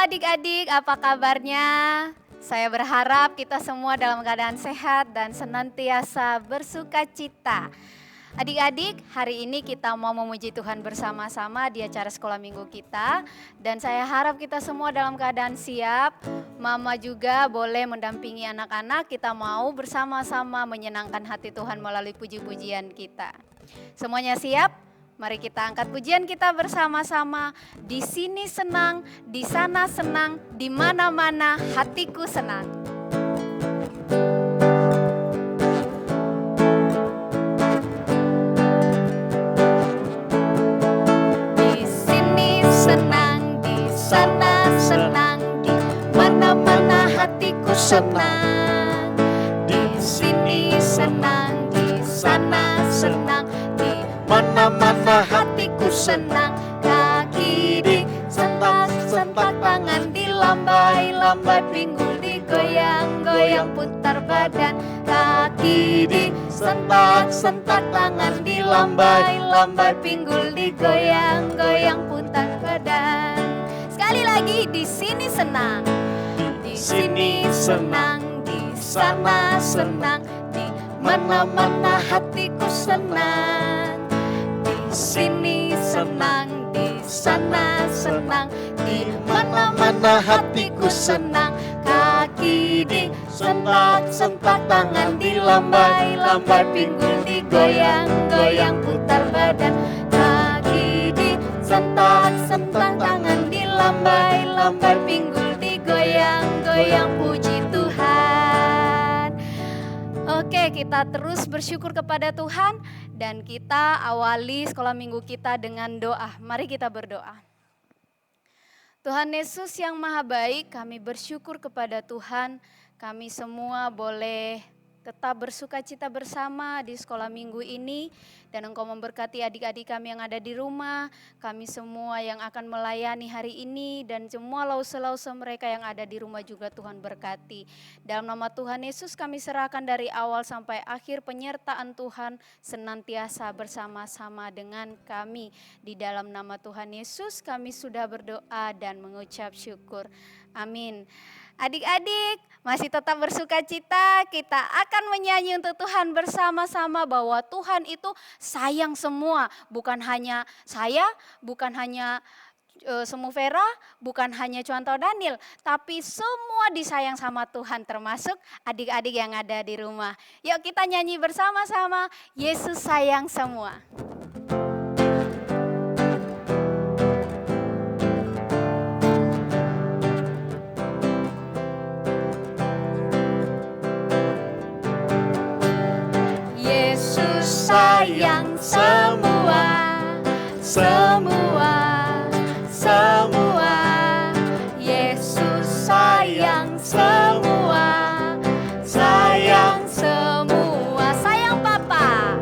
adik-adik, apa kabarnya? Saya berharap kita semua dalam keadaan sehat dan senantiasa bersuka cita. Adik-adik, hari ini kita mau memuji Tuhan bersama-sama di acara sekolah minggu kita. Dan saya harap kita semua dalam keadaan siap. Mama juga boleh mendampingi anak-anak, kita mau bersama-sama menyenangkan hati Tuhan melalui puji-pujian kita. Semuanya siap? Mari kita angkat pujian kita bersama-sama. Di sini senang, di sana senang, di mana-mana hatiku senang. Di sini senang, di sana senang, di mana-mana hatiku senang. Di sini senang, di sana senang, mana-mana hatiku senang. Kaki disentak-sentak, tangan dilambai-lambai, pinggul digoyang-goyang, putar badan. Kaki disentak-sentak, tangan dilambai-lambai, pinggul digoyang-goyang, putar badan. Sekali lagi, di sini senang, di sini senang, di sana senang, di mana-mana hatiku senang. Di sini senang, di sana senang, di mana-mana hatiku senang. Kaki disentak-sentak, tangan dilambai-lambai, pinggul digoyang-goyang, putar badan. Kaki disentak-sentak, tangan dilambai-lambai, pinggul digoyang-goyang, puji Tuhan. Oke, kita terus bersyukur kepada Tuhan. Dan kita awali sekolah minggu kita dengan doa. Mari kita berdoa. Tuhan Yesus yang Maha Baik, kami bersyukur kepada Tuhan. Kami semua boleh tetap bersuka cita bersama di sekolah minggu ini. Dan Engkau memberkati adik-adik kami yang ada di rumah. Kami semua yang akan melayani hari ini. Dan semua lause-lause mereka yang ada di rumah juga Tuhan berkati. Dalam nama Tuhan Yesus kami serahkan dari awal sampai akhir penyertaan Tuhan senantiasa bersama-sama dengan kami. Di dalam nama Tuhan Yesus kami sudah berdoa dan mengucap syukur. Amin. Adik-adik masih tetap bersuka cita, kita akan menyanyi untuk Tuhan bersama-sama bahwa Tuhan itu sayang semua. Bukan hanya saya, bukan hanya Semu Vera, bukan hanya Contoh Daniel, tapi semua disayang sama Tuhan termasuk adik-adik yang ada di rumah. Yuk kita nyanyi bersama-sama, Yesus sayang semua. Sayang semua, semua, semua. Yesus sayang semua, sayang semua. Sayang Papa,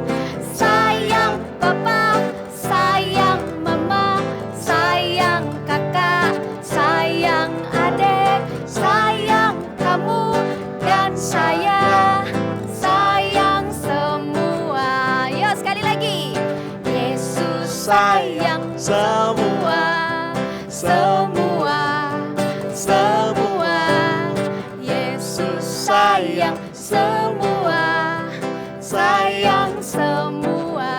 sayang Papa, sayang Mama, sayang Kakak, sayang adik, sayang kamu dan saya. Sayang semua, semua, semua. Yesus sayang semua, sayang semua.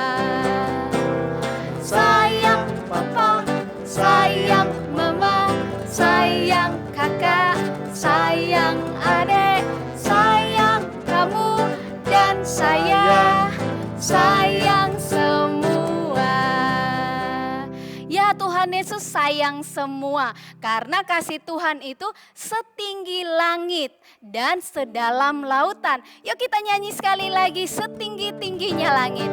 Sayang Papa, sayang Mama, sayang Kakak, sayang adik, sayang kamu dan saya. Sayang semua. Tuhan Yesus sayang semua karena kasih Tuhan itu setinggi langit dan sedalam lautan. Yuk kita nyanyi sekali lagi, setinggi-tingginya langit.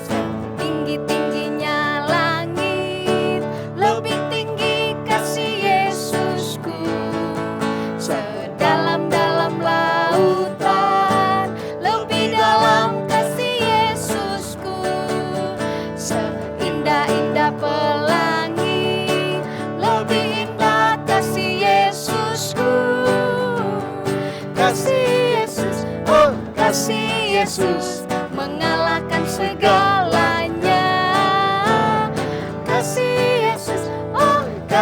Setinggi-tingginya langit, lebih tinggi kasih Yesusku. Sedalam-dalam lautan, dalam kasih Yesusku. Seindah-indah pelangi, lebih indah kasih Yesusku. Kasih Yesus, oh kasih Yesus, mengalahkan segalanya.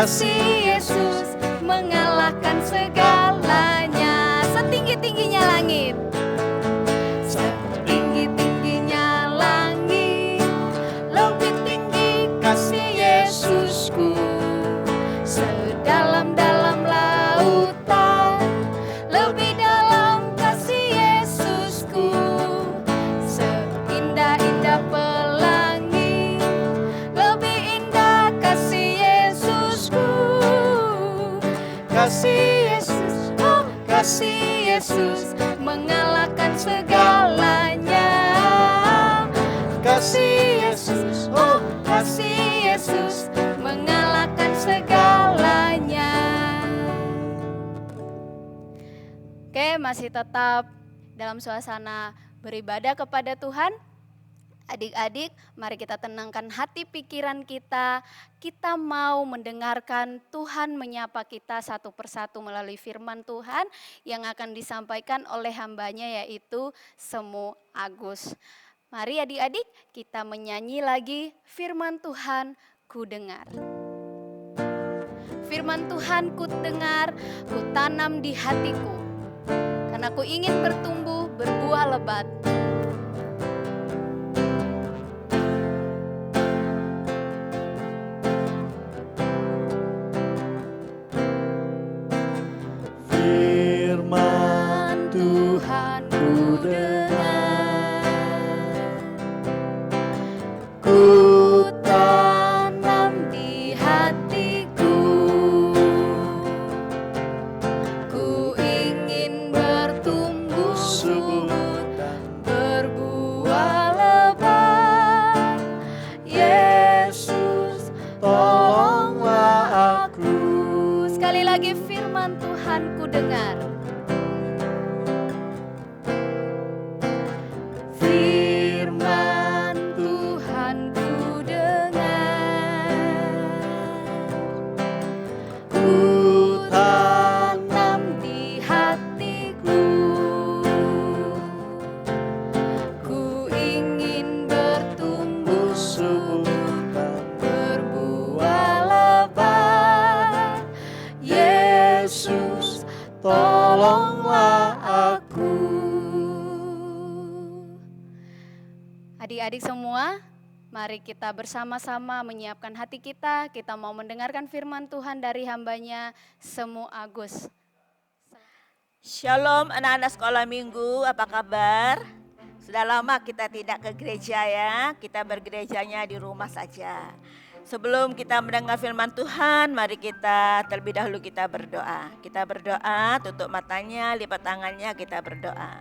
kasih Yesus mengalahkan segalanya. Setinggi-tingginya langit, setinggi-tingginya langit, lebih tinggi kasih Yesusku. Sedalam-dalam lautan, lebih dalam kasih Yesusku. Seindah-indah pelangi, lebih indah kasih Yesusku. Kasih Yesus, oh kasih Yesus mengalahkan segalanya. Kasih Yesus, oh kasih Yesus mengalahkan segalanya. Oke, masih tetap dalam suasana beribadah kepada Tuhan. Adik-adik, mari kita tenangkan hati pikiran kita. Kita mau mendengarkan Tuhan menyapa kita satu persatu melalui firman Tuhan yang akan disampaikan oleh hambanya, yaitu Semu Agus. Mari adik-adik kita menyanyi lagi firman Tuhan ku dengar. Firman Tuhan ku dengar, ku tanam di hatiku, karena ku ingin bertumbuh berbuah lebat. Firman Tuhan ku dengar, ku tanam di hatiku, ku ingin bertumbuh subur dan berbuah lebat. Yesus, tolonglah aku. Sekali lagi firman Tuhan ku dengar. Firman Tuhan ku dengar, ku tanam di hatiku, ku ingin bertumbuh subur dan berbuah lebat. Yesus, tolonglah aku. Adik-adik semua, mari kita bersama-sama menyiapkan hati kita. Kita mau mendengarkan firman Tuhan dari hambanya Semu Agus. Shalom anak-anak sekolah minggu, apa kabar? Sudah lama kita tidak ke gereja ya, kita bergerejanya di rumah saja. Sebelum kita mendengar firman Tuhan, mari kita terlebih dahulu kita berdoa. Kita berdoa, tutup matanya, lipat tangannya, kita berdoa.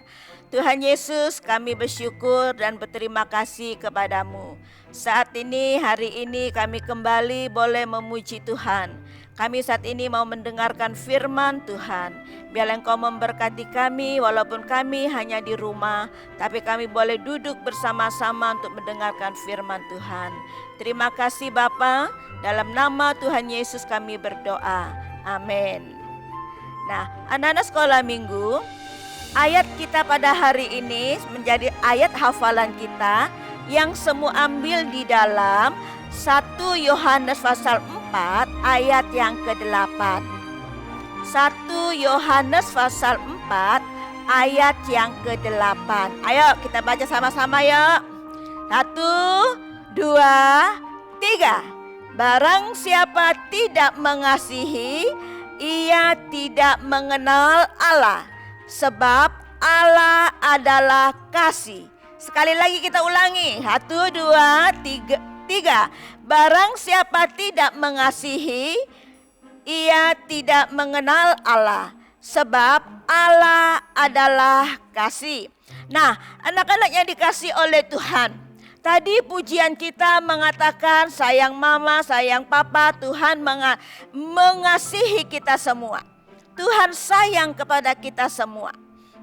Tuhan Yesus, kami bersyukur dan berterima kasih kepadamu. Saat ini, hari ini kami kembali boleh memuji Tuhan. Kami saat ini mau mendengarkan firman Tuhan. Biarlah Engkau memberkati kami walaupun kami hanya di rumah, tapi kami boleh duduk bersama-sama untuk mendengarkan firman Tuhan. Terima kasih Bapa, dalam nama Tuhan Yesus kami berdoa. Amin. Nah, anak-anak sekolah minggu, ayat kita pada hari ini menjadi ayat hafalan kita yang semua ambil di dalam 1 Yohanes pasal 4 ayat yang ke-8. 1 Yohanes pasal 4 ayat yang ke-8. Ayo kita baca sama-sama yuk. 1, 2, 3. Barang siapa tidak mengasihi, ia tidak mengenal Allah, sebab Allah adalah kasih. Sekali lagi kita ulangi. 1, 2, 3. Barang siapa tidak mengasihi, ia tidak mengenal Allah, sebab Allah adalah kasih. Nah, anak-anak yang dikasih oleh Tuhan, tadi pujian kita mengatakan sayang mama, sayang papa, Tuhan mengasihi kita semua. Tuhan sayang kepada kita semua.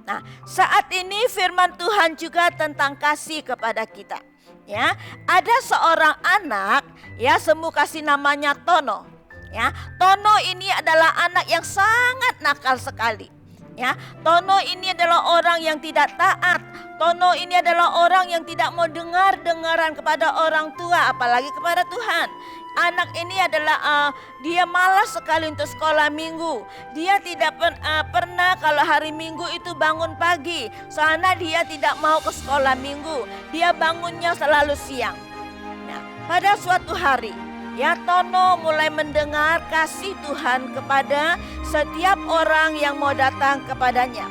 Nah, saat ini firman Tuhan juga tentang kasih kepada kita. Ya, ada seorang anak, ya, Semu kasih namanya Tono. Ya, Tono ini adalah anak yang sangat nakal sekali. Ya, Tono ini adalah orang yang tidak taat. Tono ini adalah orang yang tidak mau dengar-dengaran kepada orang tua, apalagi kepada Tuhan. anak ini adalah dia malas sekali untuk sekolah minggu. Dia tidak pernah kalau hari minggu itu bangun pagi. Soalnya dia tidak mau ke sekolah minggu. Dia bangunnya selalu siang. Nah, pada suatu hari, ya, Tono mulai mendengar kasih Tuhan kepada setiap orang yang mau datang kepadanya.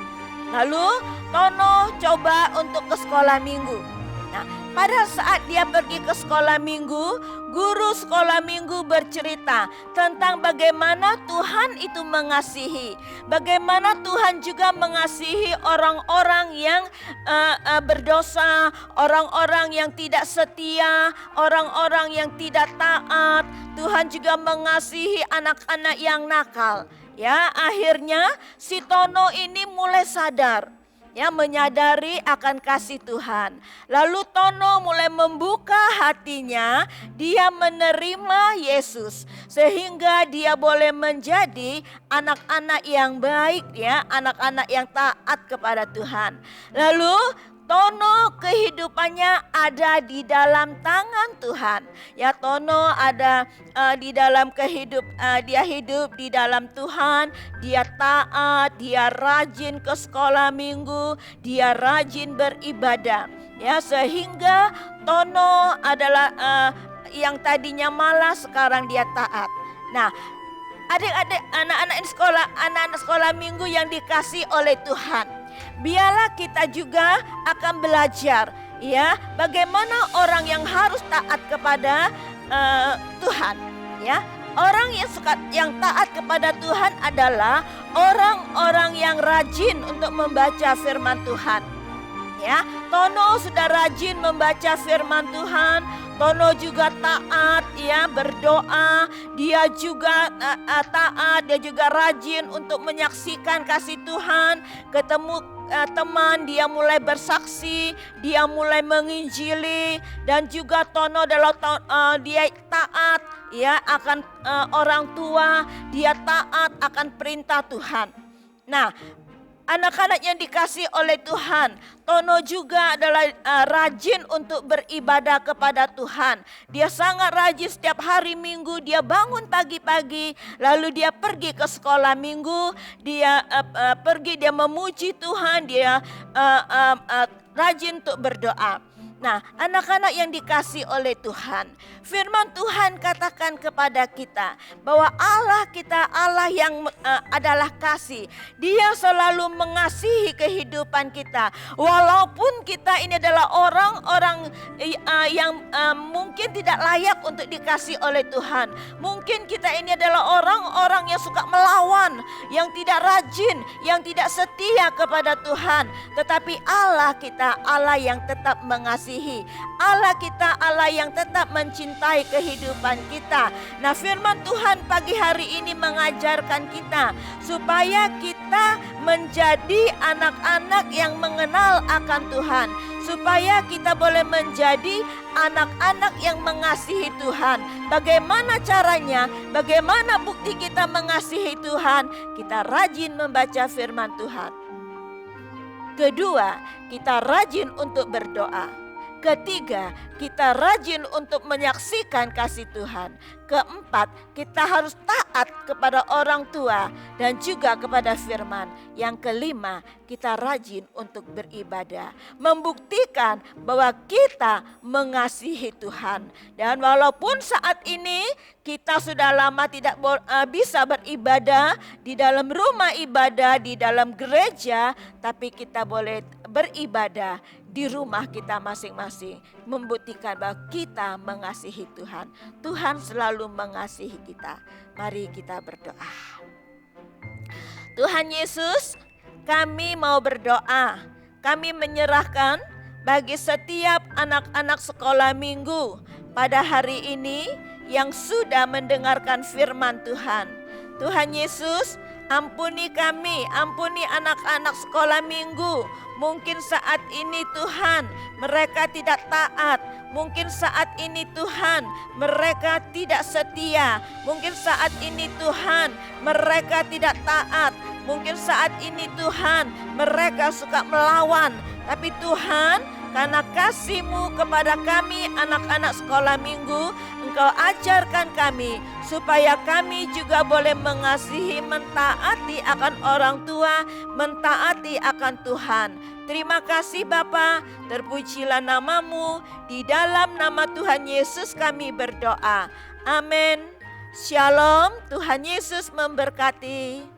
Lalu Tono coba untuk ke sekolah minggu. Nah, pada saat dia pergi ke sekolah minggu, guru sekolah minggu bercerita tentang bagaimana Tuhan itu mengasihi. Bagaimana Tuhan juga mengasihi orang-orang yang berdosa, orang-orang yang tidak setia, orang-orang yang tidak taat. Tuhan juga mengasihi anak-anak yang nakal. Ya, akhirnya si Tono ini mulai sadar, ya, menyadari akan kasih Tuhan. Lalu Tono mulai membuka hatinya, dia menerima Yesus sehingga dia boleh menjadi anak-anak yang baik, ya, anak-anak yang taat kepada Tuhan. Lalu Tono kehidupannya ada di dalam tangan Tuhan. Ya, Tono ada di dalam dia hidup di dalam Tuhan, dia taat, dia rajin ke sekolah minggu, dia rajin beribadah. Ya, sehingga Tono adalah yang tadinya malas sekarang dia taat. Nah, adik-adik, anak-anak sekolah minggu yang dikasih oleh Tuhan, biarlah kita juga akan belajar, ya, bagaimana orang yang harus taat kepada Tuhan, ya. Orang yang taat kepada Tuhan adalah orang-orang yang rajin untuk membaca firman Tuhan. Ya, Tono sudah rajin membaca firman Tuhan. Tono juga taat, ya, berdoa. Dia juga taat, dia juga rajin untuk menyaksikan kasih Tuhan. Ketemu teman, dia mulai bersaksi, dia mulai menginjili, dan juga Tono adalah dia taat, ya, akan orang tua, dia taat akan perintah Tuhan. Nah, anak-anak yang dikasih oleh Tuhan, Tono juga adalah rajin untuk beribadah kepada Tuhan. Dia sangat rajin setiap hari Minggu, dia bangun pagi-pagi, lalu dia pergi ke sekolah Minggu, dia dia memuji Tuhan, dia rajin untuk berdoa. Nah, anak-anak yang dikasih oleh Tuhan, firman Tuhan katakan kepada kita bahwa Allah kita Allah yang adalah kasih. Dia selalu mengasihi kehidupan kita. Walaupun kita ini adalah orang-orang yang mungkin tidak layak untuk dikasih oleh Tuhan. Mungkin kita ini adalah orang-orang yang suka melawan, yang tidak rajin, yang tidak setia kepada Tuhan. Tetapi Allah kita Allah yang tetap mengasihi. Allah kita Allah yang tetap mencintai kehidupan kita. Nah, firman Tuhan pagi hari ini mengajarkan kita supaya kita menjadi anak-anak yang mengenal akan Tuhan, supaya kita boleh menjadi anak-anak yang mengasihi Tuhan. Bagaimana caranya? Bagaimana bukti kita mengasihi Tuhan? Kita rajin membaca firman Tuhan. Kedua, kita rajin untuk berdoa. Ketiga, kita rajin untuk menyaksikan kasih Tuhan. Keempat, kita harus taat kepada orang tua dan juga kepada firman. Yang kelima, kita rajin untuk beribadah. Membuktikan bahwa kita mengasihi Tuhan. Dan walaupun saat ini kita sudah lama tidak bisa beribadah di dalam rumah ibadah, di dalam gereja, tapi kita boleh beribadah di rumah kita masing-masing, membuktikan bahwa kita mengasihi Tuhan. Tuhan selalu mengasihi kita. Mari kita berdoa. Tuhan Yesus, kami mau berdoa. Kami menyerahkan bagi setiap anak-anak sekolah minggu pada hari ini yang sudah mendengarkan firman Tuhan. Tuhan Yesus, ampuni kami, ampuni anak-anak sekolah minggu. Mungkin saat ini Tuhan mereka tidak taat. Mungkin saat ini Tuhan mereka tidak setia. Mungkin saat ini Tuhan mereka tidak taat. Mungkin saat ini Tuhan mereka suka melawan. Tapi Tuhan, Karena kasih-Mu kepada kami anak-anak sekolah minggu, Engkau ajarkan kami supaya kami juga boleh mengasihi, mentaati akan orang tua, mentaati akan Tuhan. Terima kasih Bapa, terpujilah nama-Mu. Di dalam nama Tuhan Yesus kami berdoa. Amin. Shalom, Tuhan Yesus memberkati.